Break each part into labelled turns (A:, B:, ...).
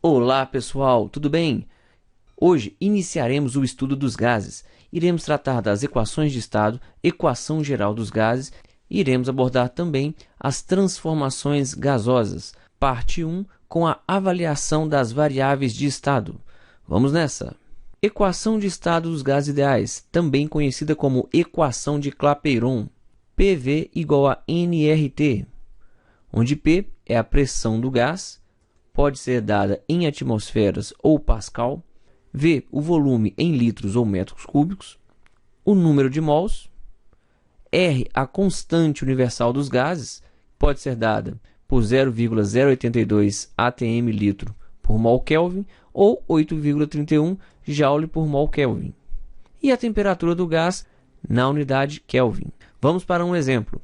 A: Olá pessoal, tudo bem? Hoje iniciaremos o estudo dos gases. Iremos tratar das equações de estado, equação geral dos gases e iremos abordar também as transformações gasosas. Parte 1, com a avaliação das variáveis de estado. Vamos nessa! Equação de estado dos gases ideais, também conhecida como equação de Clapeyron. PV igual a nRT, onde P é a pressão do gás, pode ser dada em atmosferas ou pascal, V, o volume em litros ou metros cúbicos, o número de mols, R, a constante universal dos gases, pode ser dada por 0,082 atm litro por mol Kelvin ou 8,31 joule por mol Kelvin, e a temperatura do gás na unidade Kelvin. Vamos para um exemplo.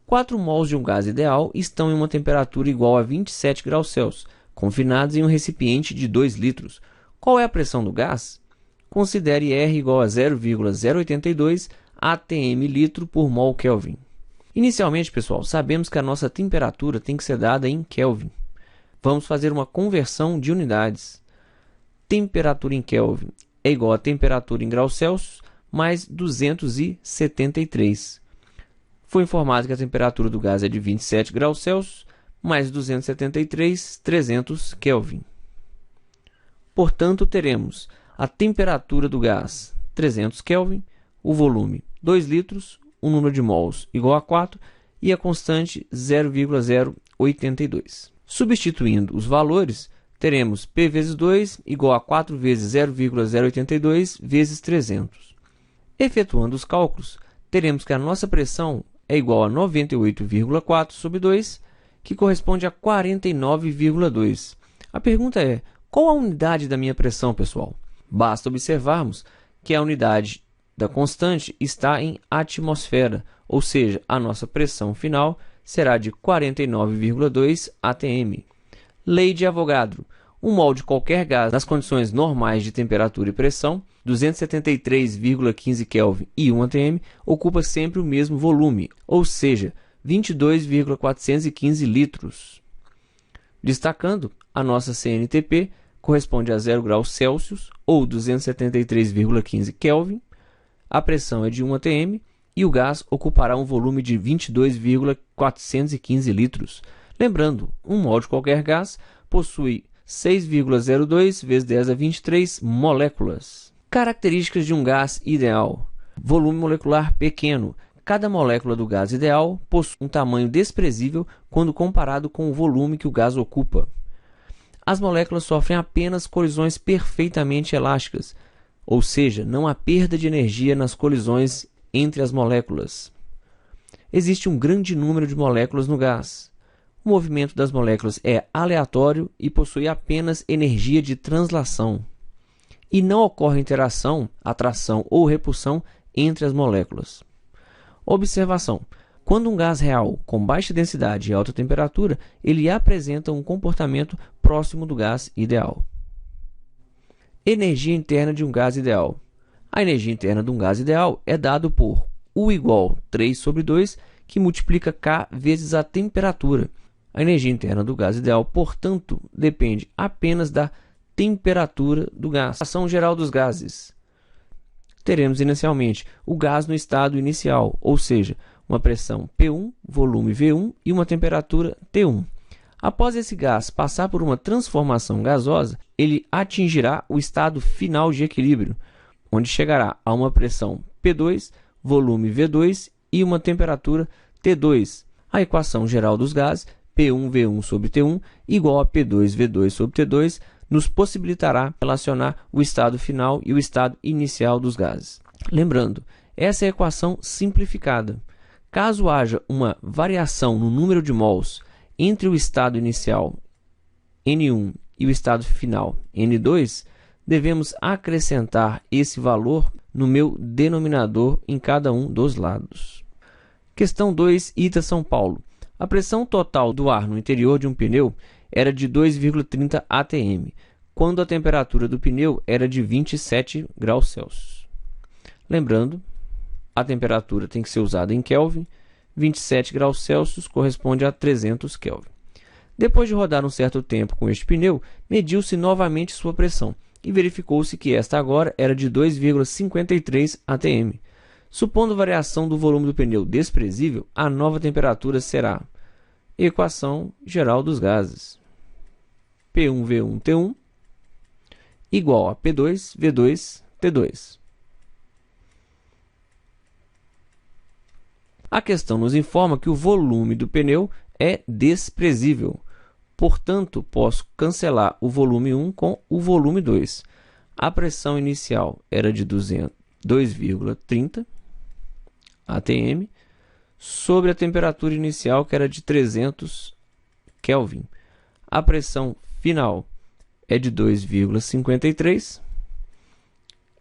A: 4 mols de um gás ideal estão em uma temperatura igual a 27 graus Celsius, confinados em um recipiente de 2 litros. Qual é a pressão do gás? Considere R igual a 0,082 atm litro por mol Kelvin. Inicialmente, pessoal, sabemos que a nossa temperatura tem que ser dada em Kelvin. Vamos fazer uma conversão de unidades. Temperatura em Kelvin é igual a temperatura em graus Celsius mais 273. Foi informado que a temperatura do gás é de 27 graus Celsius mais 273, 300 Kelvin. Portanto, teremos a temperatura do gás 300 Kelvin, o volume 2 litros, o número de mols igual a 4 e a constante 0,082. Substituindo os valores, teremos P vezes 2 igual a 4 vezes 0,082 vezes 300. Efetuando os cálculos, teremos que a nossa pressão é igual a 98,4 sobre 2, que corresponde a 49,2. A pergunta é, qual a unidade da minha pressão, pessoal? Basta observarmos que a unidade da constante está em atmosfera, ou seja, a nossa pressão final será de 49,2 atm. Lei de Avogadro. Um mol de qualquer gás nas condições normais de temperatura e pressão, 273,15 Kelvin e 1 atm, ocupa sempre o mesmo volume, ou seja, 22,415 litros. Destacando, a nossa CNTP corresponde a 0 graus Celsius ou 273,15 Kelvin, a pressão é de 1 atm e o gás ocupará um volume de 22,415 litros. Lembrando, um mol de qualquer gás possui 6,02 vezes 10 a 23 moléculas. Características de um gás ideal. Volume molecular pequeno. Cada molécula do gás ideal possui um tamanho desprezível quando comparado com o volume que o gás ocupa. As moléculas sofrem apenas colisões perfeitamente elásticas, ou seja, não há perda de energia nas colisões entre as moléculas. Existe um grande número de moléculas no gás. O movimento das moléculas é aleatório e possui apenas energia de translação. E não ocorre interação, atração ou repulsão entre as moléculas. Observação. Quando um gás real com baixa densidade e alta temperatura, ele apresenta um comportamento próximo do gás ideal. Energia interna de um gás ideal. A energia interna de um gás ideal é dada por U igual 3 sobre 2, que multiplica K vezes a temperatura. A energia interna do gás ideal, portanto, depende apenas da temperatura do gás. Ação geral dos gases. Teremos inicialmente o gás no estado inicial, ou seja, uma pressão P1, volume V1 e uma temperatura T1. Após esse gás passar por uma transformação gasosa, ele atingirá o estado final de equilíbrio, onde chegará a uma pressão P2, volume V2 e uma temperatura T2. A equação geral dos gases, P1V1 sobre T1 igual a P2V2 sobre T2, nos possibilitará relacionar o estado final e o estado inicial dos gases. Lembrando, essa é a equação simplificada. Caso haja uma variação no número de mols entre o estado inicial N1 e o estado final N2, devemos acrescentar esse valor no meu denominador em cada um dos lados. Questão 2, Ita São Paulo. A pressão total do ar no interior de um pneu era de 2,30 atm, quando a temperatura do pneu era de 27 graus Celsius. Lembrando, a temperatura tem que ser usada em Kelvin, 27 graus Celsius corresponde a 300 Kelvin. Depois de rodar um certo tempo com este pneu, mediu-se novamente sua pressão e verificou-se que esta agora era de 2,53 atm. Supondo variação do volume do pneu desprezível, a nova temperatura será equação geral dos gases. P1V1T1 igual a P2V2T2. A questão nos informa que o volume do pneu é desprezível. Portanto, posso cancelar o volume 1 com o volume 2. A pressão inicial era de 2,30 atm sobre a temperatura inicial, que era de 300 Kelvin. A pressão final é de 2,53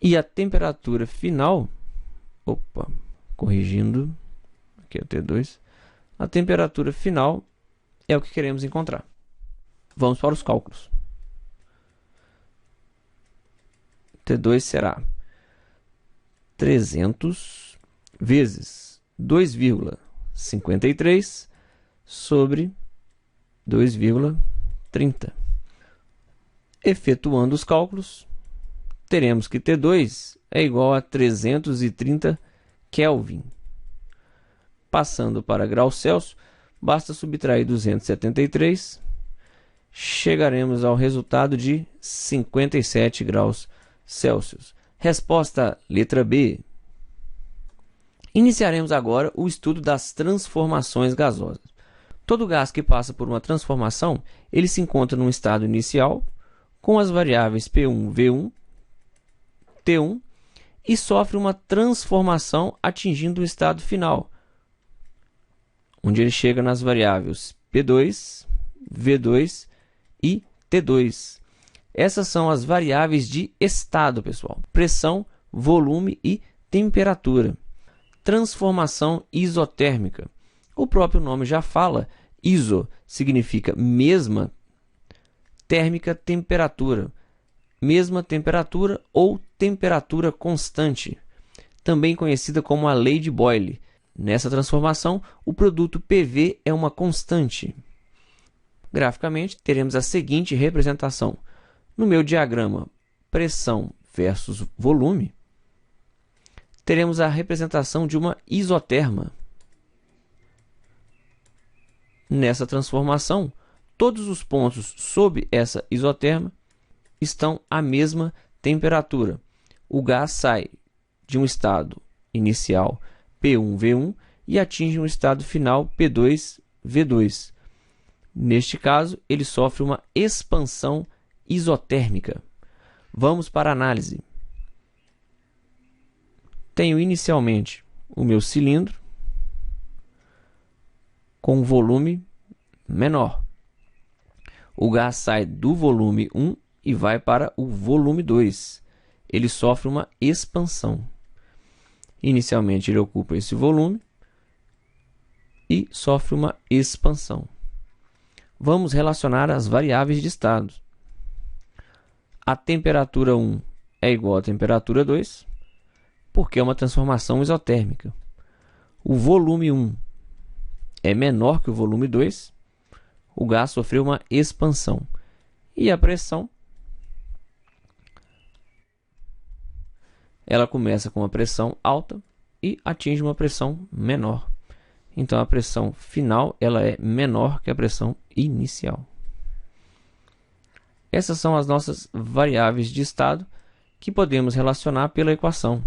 A: e a temperatura final, corrigindo, aqui é o T2, a temperatura final é o que queremos encontrar. Vamos para os cálculos. T2 será 300 vezes 2,53 sobre 2,30. Efetuando os cálculos, teremos que T2 é igual a 330 Kelvin. Passando para graus Celsius, basta subtrair 273, chegaremos ao resultado de 57 graus Celsius. Resposta letra B. Iniciaremos agora o estudo das transformações gasosas. Todo gás que passa por uma transformação, ele se encontra num estado inicial, com as variáveis P1, V1, T1, e sofre uma transformação atingindo o estado final, onde ele chega nas variáveis P2, V2 e T2. Essas são as variáveis de estado, pessoal. Pressão, volume e temperatura. Transformação isotérmica. O próprio nome já fala, iso significa mesma, térmica, temperatura. Mesma temperatura ou temperatura constante, também conhecida como a lei de Boyle. Nessa transformação, o produto PV é uma constante. Graficamente, teremos a seguinte representação. No meu diagrama pressão versus volume, teremos a representação de uma isoterma. Nessa transformação, todos os pontos sob essa isoterma estão à mesma temperatura. O gás sai de um estado inicial P1V1 e atinge um estado final P2V2. Neste caso, ele sofre uma expansão isotérmica. Vamos para a análise. Tenho inicialmente o meu cilindro com volume menor. O gás sai do volume 1 e vai para o volume 2. Ele sofre uma expansão. Inicialmente ele ocupa esse volume e sofre uma expansão. Vamos relacionar as variáveis de estado. A temperatura 1 é igual à temperatura 2, porque é uma transformação isotérmica. O volume 1 é menor que o volume 2, o gás sofreu uma expansão. E a pressão, ela começa com uma pressão alta e atinge uma pressão menor. Então, a pressão final ela é menor que a pressão inicial. Essas são as nossas variáveis de estado que podemos relacionar pela equação.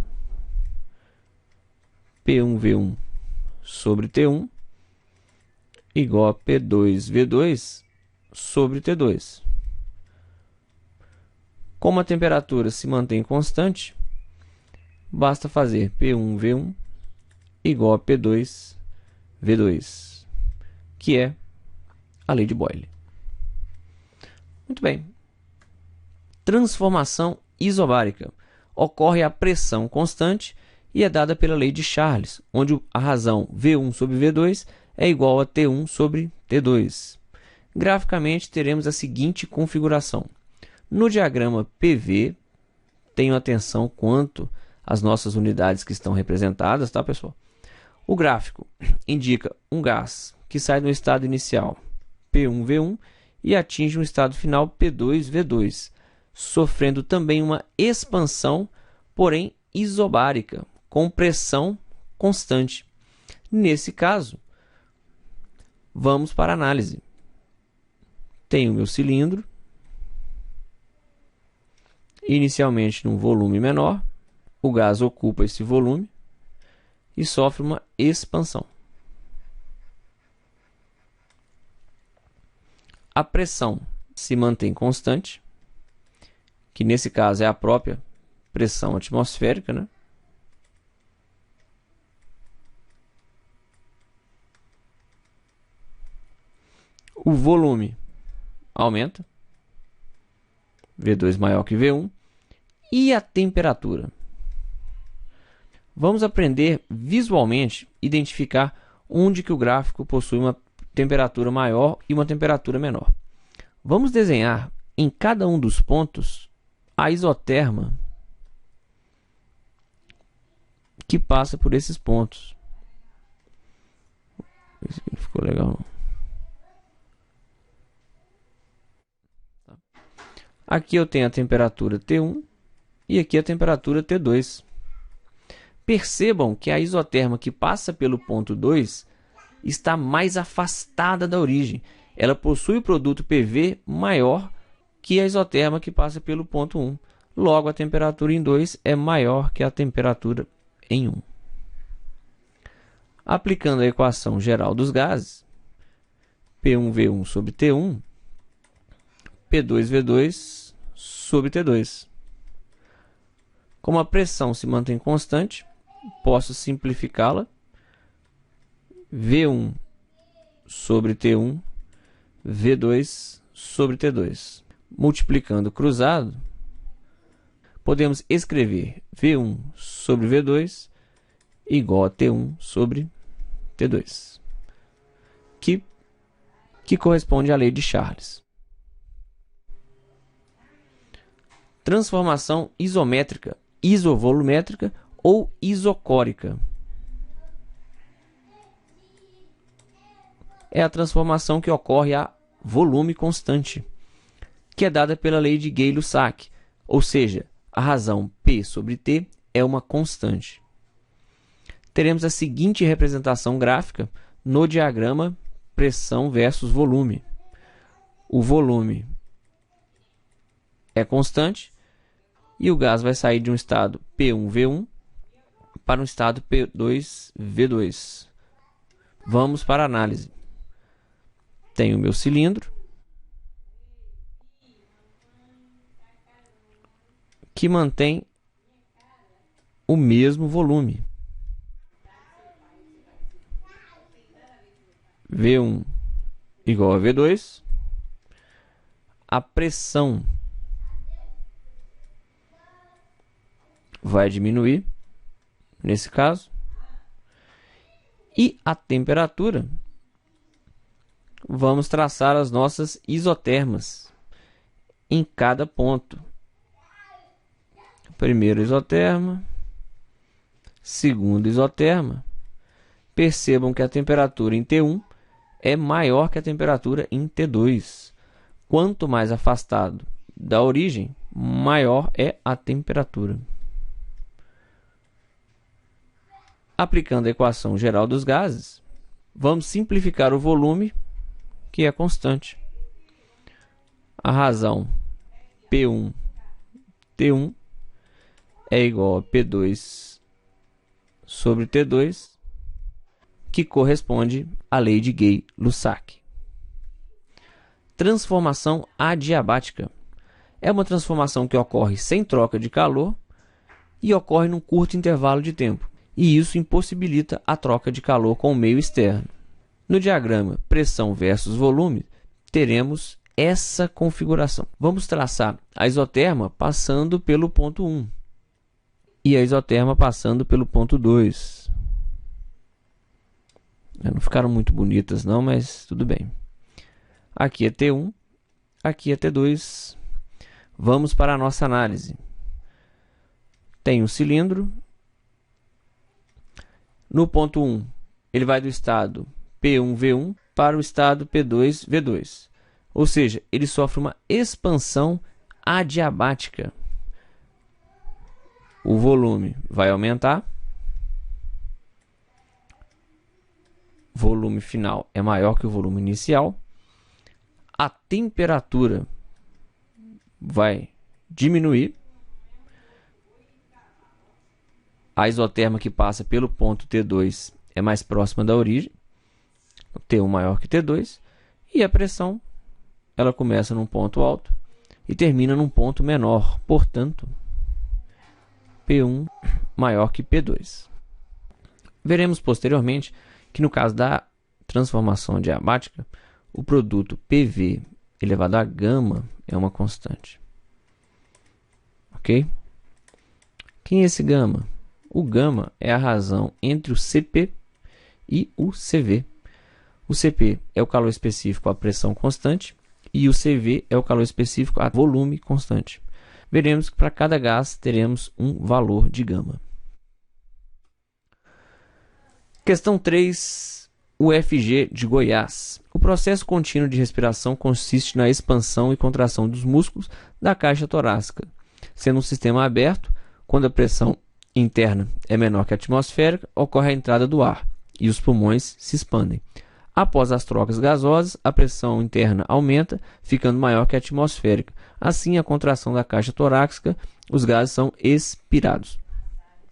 A: P1V1 sobre T1 igual a P2V2 sobre T2. Como a temperatura se mantém constante, basta fazer P1V1 igual a P2V2, que é a lei de Boyle. Muito bem. Transformação isobárica. Ocorre a pressão constante e é dada pela lei de Charles, onde a razão V1 sobre V2 é igual a T1 sobre T2. Graficamente, teremos a seguinte configuração. No diagrama PV, tenham atenção quanto às nossas unidades que estão representadas, tá, pessoal? O gráfico indica um gás que sai do estado inicial P1V1 e atinge um estado final P2V2, sofrendo também uma expansão, porém isobárica, com pressão constante. Nesse caso, vamos para a análise. Tenho meu cilindro, inicialmente num volume menor, o gás ocupa esse volume e sofre uma expansão. A pressão se mantém constante, que nesse caso é a própria pressão atmosférica, né? O volume aumenta, V2 maior que V1, e a temperatura. Vamos aprender visualmente identificar onde que o gráfico possui uma temperatura maior e uma temperatura menor. Vamos desenhar em cada um dos pontos a isoterma que passa por esses pontos. Esse aqui não ficou legal, não. Aqui eu tenho a temperatura T1 e aqui a temperatura T2. Percebam que a isoterma que passa pelo ponto 2 está mais afastada da origem. Ela possui o produto PV maior que a isoterma que passa pelo ponto 1. Logo, a temperatura em 2 é maior que a temperatura em 1. Aplicando a equação geral dos gases, P1V1 sobre T1, P2V2 sobre T2. Como a pressão se mantém constante, posso simplificá-la. V1 sobre T1, V2 sobre T2. Multiplicando cruzado, podemos escrever V1 sobre V2 igual a T1 sobre T2, que corresponde à lei de Charles. Transformação isométrica, isovolumétrica ou isocórica. É a transformação que ocorre a volume constante, que é dada pela lei de Gay-Lussac, ou seja, a razão P sobre T é uma constante. Teremos a seguinte representação gráfica no diagrama pressão versus volume. O volume é constante e o gás vai sair de um estado P1V1 para um estado P2V2. Vamos para a análise. Tenho o meu cilindro, que mantém o mesmo volume. V1 igual a V2. A pressão vai diminuir, nesse caso. E a temperatura, vamos traçar as nossas isotermas em cada ponto. Primeiro isoterma, segundo isoterma. Percebam que a temperatura em T1 é maior que a temperatura em T2. Quanto mais afastado da origem, maior é a temperatura. Aplicando a equação geral dos gases, vamos simplificar o volume, que é constante. A razão P1, T1 é igual a P2 sobre T2, que corresponde à lei de Gay-Lussac. Transformação adiabática. É uma transformação que ocorre sem troca de calor e ocorre num curto intervalo de tempo, e isso impossibilita a troca de calor com o meio externo. No diagrama pressão versus volume, teremos essa configuração. Vamos traçar a isoterma passando pelo ponto 1 e a isoterma passando pelo ponto 2. Não ficaram muito bonitas não, mas tudo bem. Aqui é T1, aqui é T2. Vamos para a nossa análise. Tem um cilindro. No ponto 1, ele vai do estado P1V1 para o estado P2, V2. Ou seja, ele sofre uma expansão adiabática. O volume vai aumentar. O volume final é maior que o volume inicial. A temperatura vai diminuir. A isoterma que passa pelo ponto T2 é mais próxima da origem. T1 maior que T2. E a pressão, ela começa num ponto alto e termina num ponto menor. Portanto, P1 maior que P2. Veremos posteriormente que no caso da transformação adiabática, o produto PV elevado a gama é uma constante. Ok? Quem é esse gama? O gama é a razão entre o CP e o CV. O CP é o calor específico à pressão constante e o CV é o calor específico a volume constante. Veremos que para cada gás teremos um valor de gama. Questão 3, UFG de Goiás. O processo contínuo de respiração consiste na expansão e contração dos músculos da caixa torácica. Sendo um sistema aberto, quando a pressão interna é menor que a atmosférica, ocorre a entrada do ar e os pulmões se expandem. Após as trocas gasosas, a pressão interna aumenta, ficando maior que a atmosférica. Assim, a contração da caixa torácica, os gases são expirados.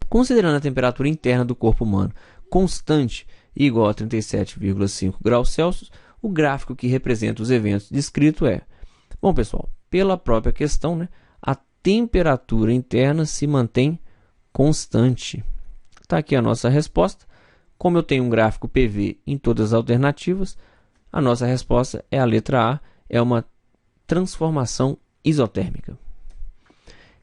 A: Considerando a temperatura interna do corpo humano constante e igual a 37,5 graus Celsius, o gráfico que representa os eventos descritos é... Bom, pessoal, pela própria questão, né, a temperatura interna se mantém constante. Está aqui a nossa resposta. Como eu tenho um gráfico PV em todas as alternativas, a nossa resposta é a letra A, é uma transformação isotérmica.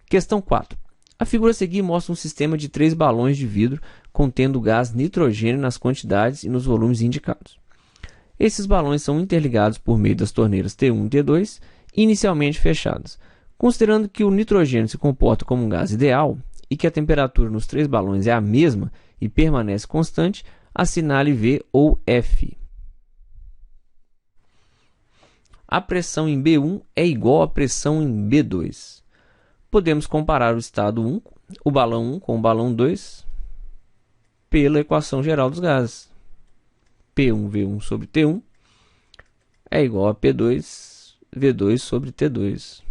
A: Questão 4. A figura a seguir mostra um sistema de 3 balões de vidro contendo gás nitrogênio nas quantidades e nos volumes indicados. Esses balões são interligados por meio das torneiras T1 e T2, inicialmente fechadas. Considerando que o nitrogênio se comporta como um gás ideal e que a temperatura nos 3 balões é a mesma e permanece constante, assinale V ou F. A pressão em B1 é igual à pressão em B2. Podemos comparar o estado 1, o balão 1 com o balão 2, pela equação geral dos gases. P1V1 sobre T1 é igual a P2V2 sobre T2.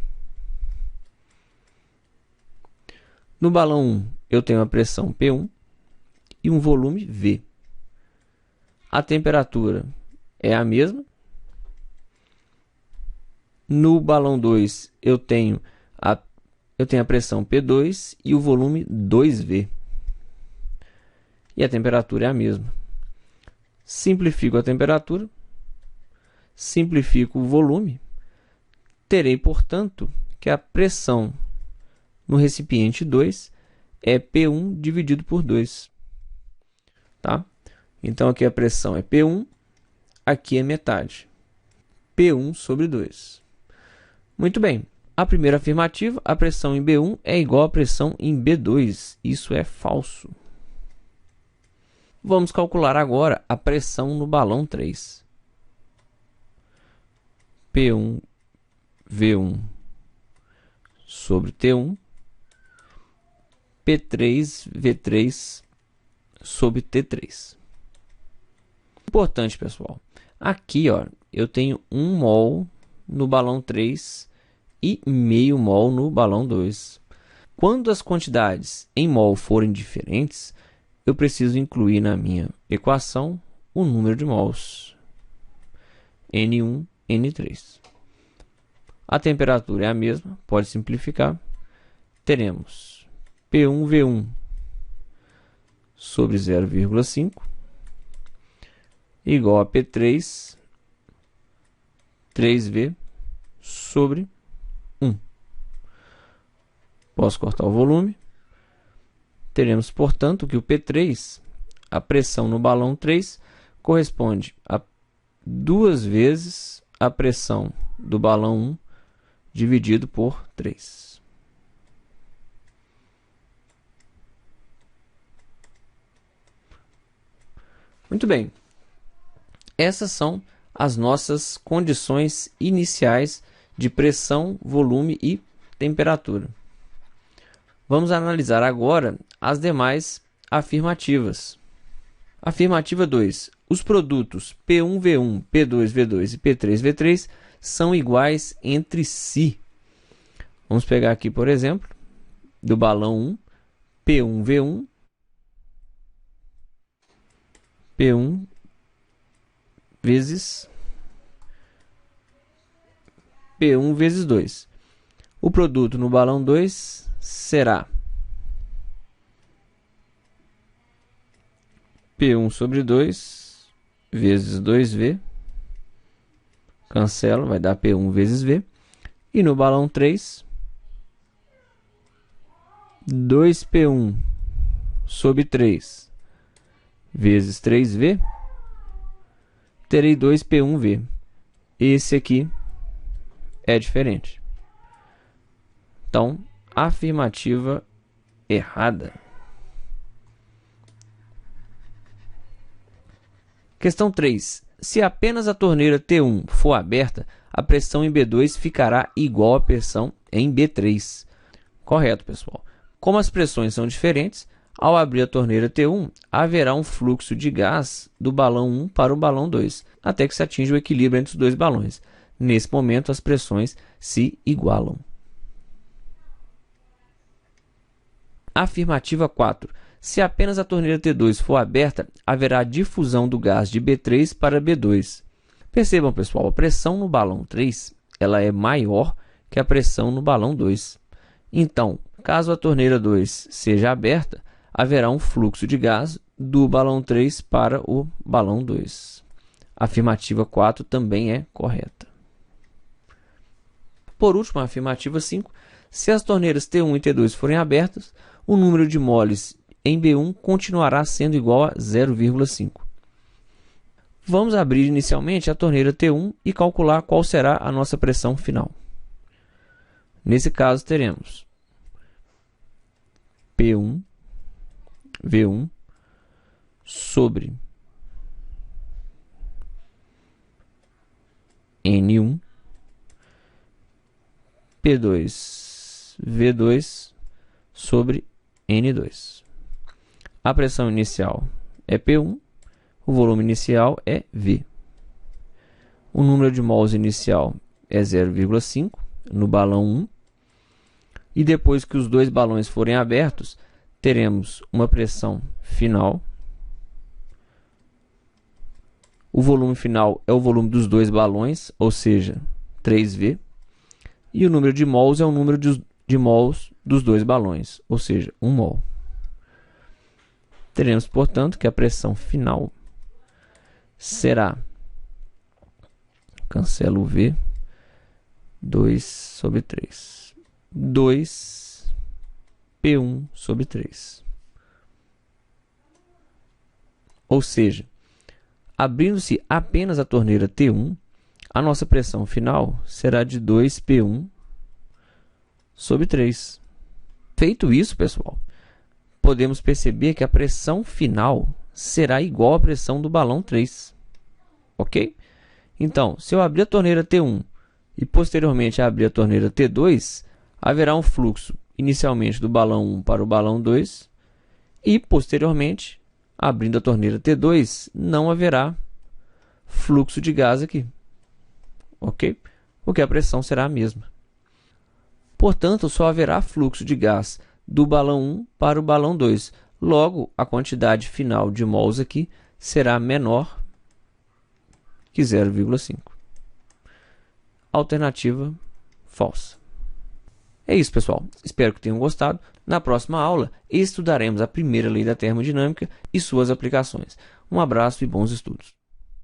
A: No balão 1, eu tenho a pressão P1 e um volume V. A temperatura é a mesma. No balão 2, eu tenho a pressão P2 e o volume 2V. E a temperatura é a mesma. Simplifico a temperatura, simplifico o volume, terei, portanto, que a pressão no recipiente 2 é P1 dividido por 2. Tá? Então, aqui a pressão é P1, aqui é metade. P1 sobre 2. Muito bem. A primeira afirmativa, a pressão em B1 é igual à pressão em B2. Isso é falso. Vamos calcular agora a pressão no balão 3. P1V1 sobre T1. P3V3 sobre T3. Importante, pessoal. Aqui, ó, eu tenho 1 mol no balão 3 e meio mol no balão 2. Quando as quantidades em mol forem diferentes, eu preciso incluir na minha equação o número de mols. N1, N3. A temperatura é a mesma, pode simplificar. Teremos P1V1 sobre 0,5 igual a P3, 3V sobre 1. Posso cortar o volume. Teremos, portanto, que o P3, a pressão no balão 3, corresponde a 2 vezes a pressão do balão 1 dividido por 3. Muito bem. Essas são as nossas condições iniciais de pressão, volume e temperatura. Vamos analisar agora as demais afirmativas. Afirmativa 2. Os produtos P1V1, P2V2 e P3V3 são iguais entre si. Vamos pegar aqui, por exemplo, do balão 1, P1V1, P1 vezes P1 vezes 2. O produto no balão 2 será P1 sobre 2 vezes 2V. Cancelo, vai dar P1 vezes V. E no balão 3, 2P1 sobre 3 vezes 3V. Terei 2P1V. Esse aqui é diferente. Então, afirmativa errada. Questão 3. Se apenas a torneira T1 for aberta, a pressão em B2 ficará igual à pressão em B3. Correto, pessoal. Como as pressões são diferentes, ao abrir a torneira T1, haverá um fluxo de gás do balão 1 para o balão 2, até que se atinja o equilíbrio entre os dois balões. Nesse momento, as pressões se igualam. Afirmativa 4. Se apenas a torneira T2 for aberta, haverá difusão do gás de B3 para B2. Percebam, pessoal, a pressão no balão 3 ela é maior que a pressão no balão 2. Então, caso a torneira 2 seja aberta, haverá um fluxo de gás do balão 3 para o balão 2. A afirmativa 4 também é correta. Por último, a afirmativa 5. Se as torneiras T1 e T2 forem abertas, o número de moles em B1 continuará sendo igual a 0,5. Vamos abrir inicialmente a torneira T1 e calcular qual será a nossa pressão final. Nesse caso, teremos P1 V1 sobre N1 P2 V2 sobre N2. A pressão inicial é P1, o volume inicial é V. O número de mols inicial é 0,5 no balão 1. E depois que os dois balões forem abertos, teremos uma pressão final. O volume final é o volume dos dois balões, ou seja, 3V. E o número de mols é o número de mols dos dois balões, ou seja, 1 mol. Teremos, portanto, que a pressão final será, cancelo o V, 2 sobre 3. 2 P1 sobre 3. Ou seja, abrindo-se apenas a torneira T1, a nossa pressão final será de 2P1 sobre 3. Feito isso, pessoal, podemos perceber que a pressão final será igual à pressão do balão 3. Ok? Então, se eu abrir a torneira T1 e posteriormente abrir a torneira T2, haverá um fluxo inicialmente do balão 1 para o balão 2 e posteriormente, abrindo a torneira T2, não haverá fluxo de gás aqui. Ok? Porque a pressão será a mesma. Portanto, só haverá fluxo de gás do balão 1 para o balão 2. Logo, a quantidade final de mols aqui será menor que 0,5. Alternativa falsa. É isso, pessoal. Espero que tenham gostado. Na próxima aula, estudaremos a primeira lei da termodinâmica e suas aplicações. Um abraço e bons estudos.